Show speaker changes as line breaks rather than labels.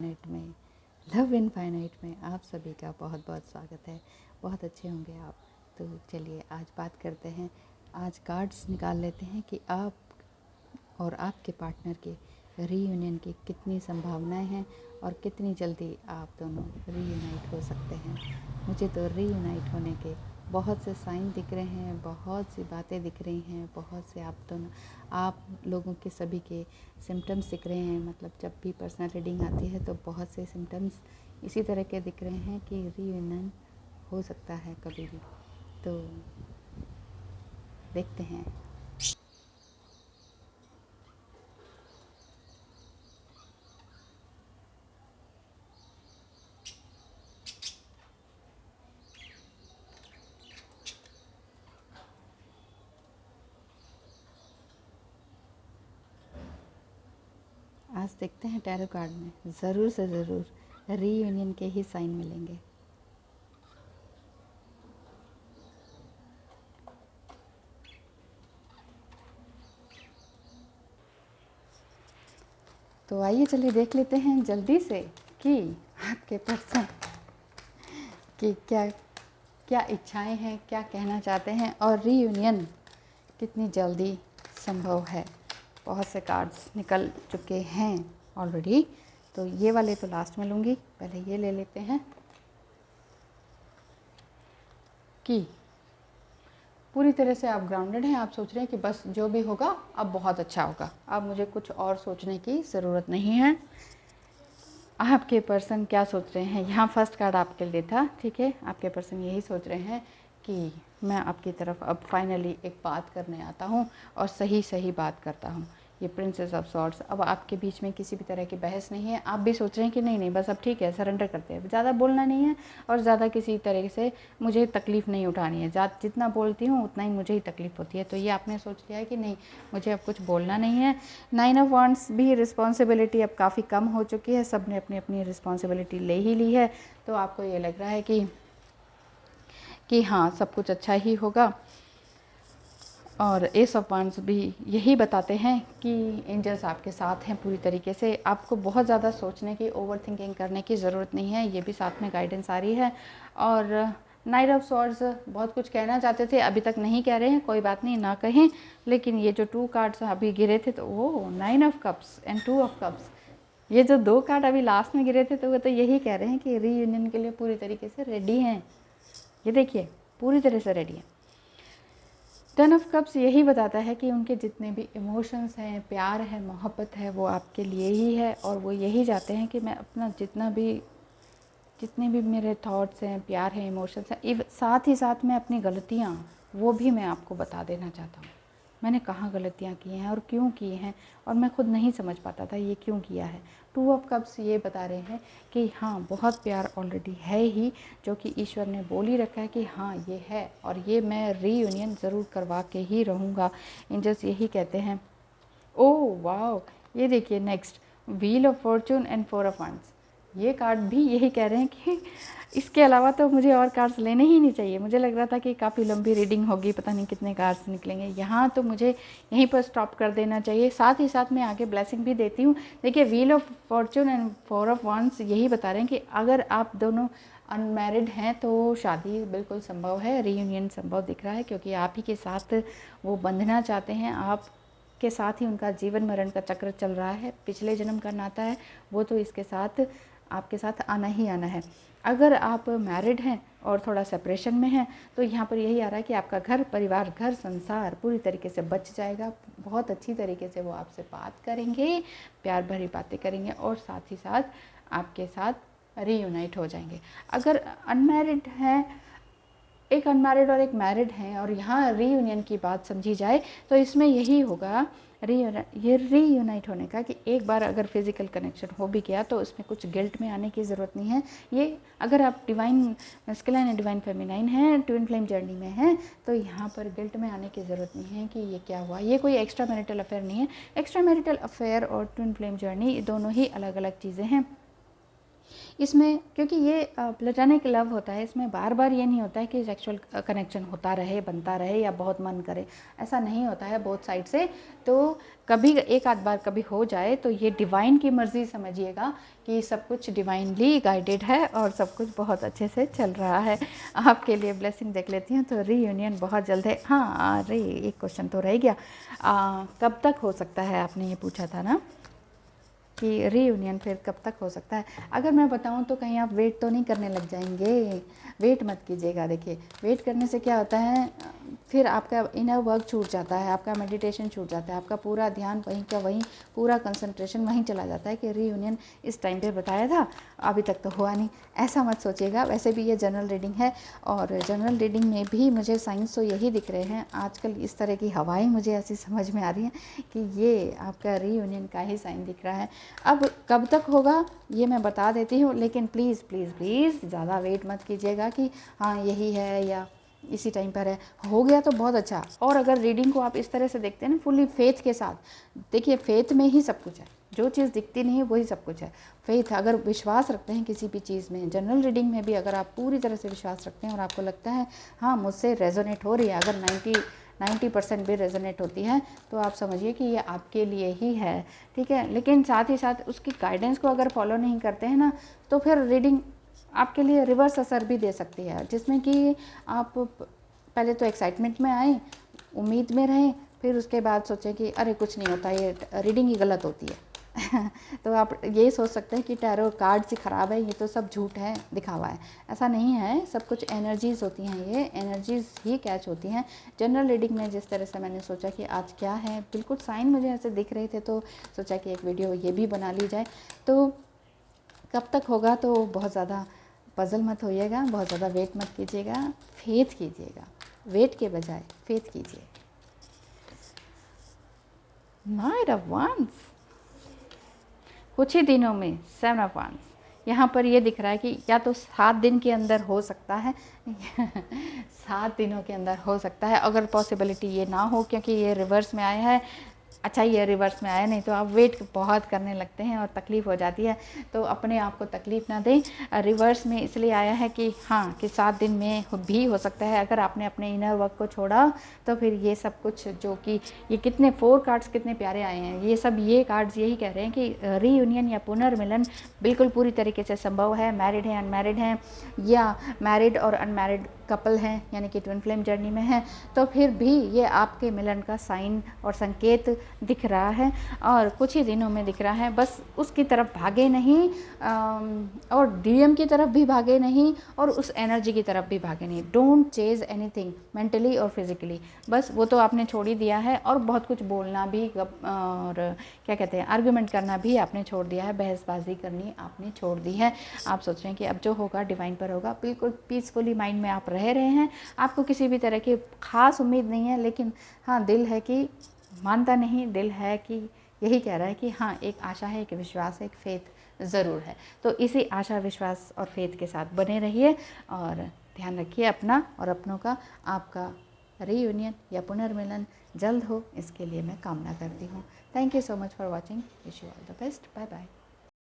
Infinite में, love infinite में आप सभी का बहुत बहुत स्वागत है। बहुत अच्छे होंगे आप। तो चलिए आज बात करते हैं, आज कार्ड्स निकाल लेते हैं कि आप और आपके पार्टनर के रीयूनियन की कितनी संभावनाएं हैं और कितनी जल्दी आप दोनों रीयूनाइट हो सकते हैं। मुझे तो रीयूनाइट होने के बहुत से साइन दिख रहे हैं, बहुत सी बातें दिख रही हैं, बहुत से आप लोगों के सभी के सिम्टम्स दिख रहे हैं। मतलब जब भी पर्सनल रीडिंग आती है तो बहुत से सिम्टम्स इसी तरह के दिख रहे हैं कि रीयूनियन हो सकता है कभी भी। तो देखते हैं। आज देखते हैं टैरो कार्ड में ज़रूर से ज़रूर रीयूनियन के ही साइन मिलेंगे। तो आइए चलिए देख लेते हैं जल्दी से कि आपके पर्सन की क्या क्या इच्छाएं हैं, क्या कहना चाहते हैं और रीयूनियन कितनी जल्दी संभव है। बहुत से कार्ड्स निकल चुके हैं ऑलरेडी, तो ये वाले तो लास्ट में लूँगी, पहले ये ले लेते हैं कि पूरी तरह से आप ग्राउंडेड हैं। आप सोच रहे हैं कि बस जो भी होगा अब बहुत अच्छा होगा, अब मुझे कुछ और सोचने की ज़रूरत नहीं है। आपके पर्सन क्या सोच रहे हैं, यहाँ फर्स्ट कार्ड आपके लिए था, ठीक है। आपके पर्सन यही सोच रहे हैं कि मैं आपकी तरफ अब फाइनली एक बात करने आता हूँ और सही सही बात करता हूँ। ये प्रिंसेस ऑफ सॉर्ड्स, अब आपके बीच में किसी भी तरह की बहस नहीं है। आप भी सोच रहे हैं कि नहीं नहीं बस अब ठीक है, सरेंडर करते हैं, ज़्यादा बोलना नहीं है और ज़्यादा किसी तरह से मुझे तकलीफ़ नहीं उठानी है। जितना बोलती हूँ उतना ही मुझे ही तकलीफ़ होती है। तो ये आपने सोच लिया है कि नहीं मुझे अब कुछ बोलना नहीं है। 9 ऑफ वांड्स भी रिस्पॉन्सिबिलिटी अब काफ़ी कम हो चुकी है, सब ने अपनी अपनी रिस्पॉन्सिबिलिटी ले ही ली है। तो आपको ये लग रहा है कि हाँ सब कुछ अच्छा ही होगा। और एस ऑफ वांड्स भी यही बताते हैं कि एंजल्स आपके साथ हैं पूरी तरीके से। आपको बहुत ज़्यादा सोचने की, ओवर थिंकिंग करने की ज़रूरत नहीं है, ये भी साथ में गाइडेंस आ रही है। और नाइट ऑफ सॉर्ड्स बहुत कुछ कहना चाहते थे, अभी तक नहीं कह रहे हैं, कोई बात नहीं ना कहें। लेकिन ये जो 2 कार्ड्स अभी गिरे थे तो वो 9 of cups and 2 of cups, ये जो 2 कार्ड अभी लास्ट में गिरे थे तो वो तो यही कह रहे हैं कि रीयूनियन के लिए पूरी तरीके से रेडी हैं। ये देखिए पूरी तरह से रेडी है। 10 ऑफ कप्स यही बताता है कि उनके जितने भी इमोशंस हैं, प्यार है, मोहब्बत है, वो आपके लिए ही है। और वो यही चाहते हैं कि मैं अपना जितने भी मेरे थॉट्स हैं, प्यार है, इमोशंस हैं, साथ ही साथ में अपनी गलतियाँ वो भी मैं आपको बता देना चाहता हूँ। मैंने कहाँ गलतियाँ की हैं और क्यों की हैं और मैं खुद नहीं समझ पाता था ये क्यों किया है। 2 ऑफ कप्स ये बता रहे हैं कि हाँ बहुत प्यार ऑलरेडी है ही, जो कि ईश्वर ने बोल ही रखा है कि हाँ ये है और ये मैं रीयूनियन ज़रूर करवा के ही रहूँगा। एंजल्स यही कहते हैं। ओह वाओ, ये देखिए next wheel of Fortune and 4 of wands, ये कार्ड भी यही कह रहे हैं कि इसके अलावा तो मुझे और कार्ड्स लेने ही नहीं चाहिए। मुझे लग रहा था कि काफ़ी लंबी रीडिंग होगी, पता नहीं कितने कार्ड्स निकलेंगे, यहाँ तो मुझे यहीं पर स्टॉप कर देना चाहिए। साथ ही साथ मैं आगे ब्लेसिंग भी देती हूँ। देखिए wheel of Fortune and 4 of wands यही बता रहे हैं कि अगर आप दोनों अनमैरिड हैं तो शादी बिल्कुल संभव है, रीयूनियन संभव दिख रहा है, क्योंकि आप ही के साथ वो बंधना चाहते हैं, आप के साथ ही उनका जीवन मरण का चक्र चल रहा है, पिछले जन्म का नाता है वो तो इसके साथ आपके साथ आना ही आना है। अगर आप मैरिड हैं और थोड़ा सेपरेशन में हैं तो यहाँ पर यही आ रहा है कि आपका घर परिवार, घर संसार पूरी तरीके से बच जाएगा। बहुत अच्छी तरीके से वो आपसे बात करेंगे, प्यार भरी बातें करेंगे और साथ ही साथ आपके साथ रीयूनाइट हो जाएंगे। अगर अनमैरिड हैं, एक अनमैरिड और एक मैरिड हैं और यहाँ रीयूनियन की बात समझी जाए तो इसमें यही होगा ये रीयूनाइट होने का कि एक बार अगर फिज़िकल कनेक्शन हो भी गया तो उसमें कुछ गिल्ट में आने की ज़रूरत नहीं है। ये अगर आप divine masculine and divine feminine हैं, ट्विन फ्लेम जर्नी में हैं, तो यहाँ पर गिल्ट में आने की ज़रूरत नहीं है कि ये क्या हुआ। ये कोई एक्स्ट्रा मैरिटल अफेयर नहीं है। एक्स्ट्रा मैरिटल अफेयर और ट्विन फ्लेम जर्नी दोनों ही अलग अलग चीज़ें हैं। इसमें क्योंकि ये प्लेटोनिक लव होता है, इसमें बार बार ये नहीं होता है कि सेक्सुअल कनेक्शन होता रहे, बनता रहे या बहुत मन करे, ऐसा नहीं होता है बोथ साइड से। तो कभी एक आध बार कभी हो जाए तो ये डिवाइन की मर्ज़ी समझिएगा कि सब कुछ डिवाइनली गाइडेड है और सब कुछ बहुत अच्छे से चल रहा है। आपके लिए ब्लेसिंग देख लेती हूँ। तो रीयूनियन बहुत जल्द है। हाँ, अरे एक क्वेश्चन तो रह गया, कब तक हो सकता है, आपने ये पूछा था ना कि रीयूनियन फिर कब तक हो सकता है। अगर मैं बताऊं तो कहीं आप वेट तो नहीं करने लग जाएंगे, वेट मत कीजिएगा। देखिए वेट करने से क्या होता है, फिर आपका इनर वर्क छूट जाता है, आपका मेडिटेशन छूट जाता है, आपका पूरा ध्यान वहीं का वहीं, पूरा कंसंट्रेशन वहीं चला जाता है कि रीयूनियन इस टाइम पे बताया था, अभी तक तो हुआ नहीं। ऐसा मत सोचिएगा। वैसे भी ये जनरल रीडिंग है और जनरल रीडिंग में भी मुझे साइंस तो यही दिख रहे हैं आजकल, इस तरह की हवाएं मुझे ऐसी समझ में आ रही हैं कि ये आपका रीयूनियन का ही साइन दिख रहा है। अब कब तक होगा ये मैं बता देती हूँ, लेकिन प्लीज़ प्लीज़ प्लीज़ ज़्यादा वेट मत कीजिएगा कि हाँ यही है या इसी टाइम पर है। हो गया तो बहुत अच्छा। और अगर रीडिंग को आप इस तरह से देखते हैं ना, फुली फेथ के साथ, देखिए फेथ में ही सब कुछ है, जो चीज़ दिखती नहीं है वही सब कुछ है। फेथ, अगर विश्वास रखते हैं किसी भी चीज़ में, जनरल रीडिंग में भी अगर आप पूरी तरह से विश्वास रखते हैं और आपको लगता है हाँ मुझसे रेजोनेट हो रही है, अगर 90% भी रेजोनेट होती है तो आप समझिए कि ये आपके लिए ही है, ठीक है। लेकिन साथ ही साथ उसकी गाइडेंस को अगर फॉलो नहीं करते हैं ना, तो फिर रीडिंग आपके लिए रिवर्स असर भी दे सकती है, जिसमें कि आप पहले तो एक्साइटमेंट में आए, उम्मीद में रहें, फिर उसके बाद सोचें कि अरे कुछ नहीं होता, ये रीडिंग ही गलत होती है। तो आप ये सोच सकते हैं कि टैरो कार्ड्स ही ख़राब है, ये तो सब झूठ है, दिखावा है। ऐसा नहीं है, सब कुछ एनर्जीज़ होती हैं, ये एनर्जीज़ ही कैच होती हैं। जनरल रीडिंग में जिस तरह से मैंने सोचा कि आज क्या है, बिल्कुल साइन मुझे ऐसे दिख रहे थे, तो सोचा कि एक वीडियो ये भी बना ली जाए। तो कब तक होगा तो बहुत ज़्यादा पजल मत होइएगा, बहुत ज़्यादा वेट मत कीजिएगा, फेथ कीजिएगा, वेट के बजाय फेथ कीजिए। नाइट ऑफ वांड्स कुछ ही दिनों में 7 ऑफ वांड्स, यहाँ पर ये दिख रहा है कि या तो 7 दिन के अंदर हो सकता है 7 दिनों के अंदर हो सकता है, अगर पॉसिबिलिटी ये ना हो क्योंकि ये रिवर्स में आया है। अच्छा ये रिवर्स में आया, नहीं तो आप वेट बहुत करने लगते हैं और तकलीफ़ हो जाती है, तो अपने आप को तकलीफ़ ना दें। रिवर्स में इसलिए आया है कि हाँ कि 7 दिन में भी हो सकता है, अगर आपने अपने इनर वर्क को छोड़ा तो फिर ये सब कुछ जो कि ये कितने 4 कार्ड्स कितने प्यारे आए हैं, ये सब ये कार्ड्स यही कह रहे हैं कि रीयूनियन या पुनर्मिलन बिल्कुल पूरी तरीके से संभव है। मैरिड हैं, अनमैरिड हैं, या मैरिड और अनमैरिड कपल हैं, यानी कि ट्विन फ्लेम जर्नी में हैं, तो फिर भी ये आपके मिलन का साइन और संकेत दिख रहा है और कुछ ही दिनों में दिख रहा है। बस उसकी तरफ भागे नहीं और डीएम की तरफ भी भागे नहीं और उस एनर्जी की तरफ भी भागे नहीं। डोंट चेज एनीथिंग मेंटली और फिजिकली, बस वो तो आपने छोड़ ही दिया है। और बहुत कुछ बोलना भी और क्या कहते हैं आर्गुमेंट करना भी आपने छोड़ दिया है, बहसबाजी करनी आपने छोड़ दी है। आप सोच रहे हैं कि अब जो होगा डिवाइन पर होगा, बिल्कुल पीसफुली माइंड में आप रह रहे हैं, आपको किसी भी तरह की खास उम्मीद नहीं है। लेकिन हाँ दिल है कि मानता नहीं, दिल है कि यही कह रहा है कि हाँ एक आशा है, एक विश्वास है, एक फेथ ज़रूर है। तो इसी आशा विश्वास और फेथ के साथ बने रहिए और ध्यान रखिए अपना और अपनों का। आपका रीयूनियन या पुनर्मिलन जल्द हो, इसके लिए मैं कामना करती हूँ। Thank you so much for watching. Wish you all the best. Bye bye.